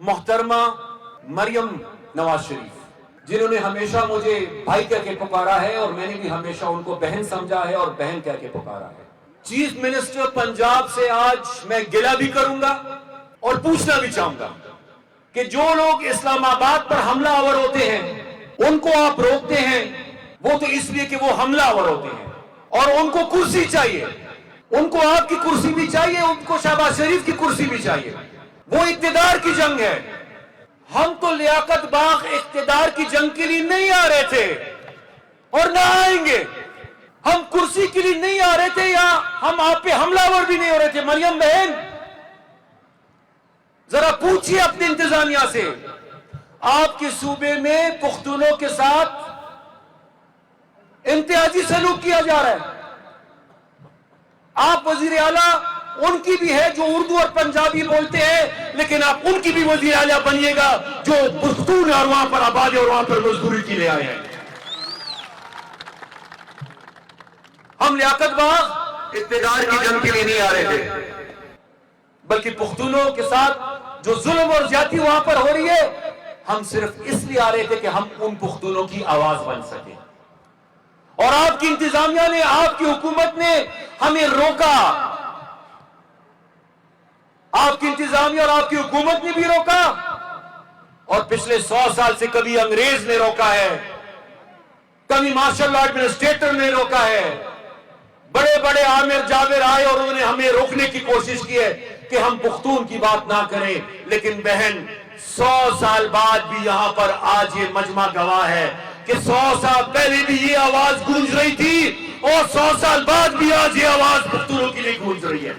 محترمہ مریم نواز شریف، جنہوں نے ہمیشہ مجھے بھائی کہہ کے پکارا ہے اور میں نے بھی ہمیشہ ان کو بہن سمجھا ہے اور بہن کہہ کے پکارا ہے۔ چیف منسٹر پنجاب سے آج میں گلہ بھی کروں گا اور پوچھنا بھی چاہوں گا کہ جو لوگ اسلام آباد پر حملہ آور ہوتے ہیں ان کو آپ روکتے ہیں، وہ تو اس لیے کہ وہ حملہ آور ہوتے ہیں اور ان کو کرسی چاہیے، ان کو آپ کی کرسی بھی چاہیے، ان کو شہباز شریف کی کرسی بھی چاہیے۔ وہ اقتدار کی جنگ ہے۔ ہم تو لیاقت باغ اقتدار کی جنگ کے لیے نہیں آ رہے تھے اور نہ آئیں گے۔ ہم کرسی کے لیے نہیں آ رہے تھے یا ہم آپ پہ حملہ آور بھی نہیں ہو رہے تھے۔ مریم بہن، ذرا پوچھئے اپنے انتظامیہ سے، آپ کے صوبے میں پختونوں کے ساتھ امتیازی سلوک کیا جا رہا ہے۔ آپ وزیر اعلیٰ ان کی بھی ہے جو اردو اور پنجابی بولتے ہیں، لیکن آپ ان کی بھی وزیر اعلیٰ بنیے گا جو پختون اور وہاں پر آباد ہے اور وہاں پر مزدوری کے لیے آئے ہیں۔ ہم لیاقت باغ اقتدار کی جنگ کے لیے نہیں آ رہے تھے، بلکہ پختونوں کے ساتھ جو ظلم اور زیادتی وہاں پر ہو رہی ہے، ہم صرف اس لیے آ رہے تھے کہ ہم ان پختونوں کی آواز بن سکیں۔ اور آپ کی انتظامیہ نے، آپ کی حکومت نے ہمیں روکا، آپ کی انتظامیہ اور آپ کی حکومت نے بھی روکا، اور پچھلے 100 سال سے کبھی انگریز نے روکا ہے، کبھی مارشل لا ایڈمنسٹریٹر نے روکا ہے، بڑے بڑے عامر جابر آئے اور انہوں نے ہمیں روکنے کی کوشش کی ہے کہ ہم پختون کی بات نہ کریں۔ لیکن بہن، 100 سال بعد بھی یہاں پر آج یہ مجمع گواہ ہے کہ 100 سال پہلے بھی یہ آواز گونج رہی تھی اور 100 سال بعد بھی آج یہ آواز پختونوں کے لیے گونج رہی ہے۔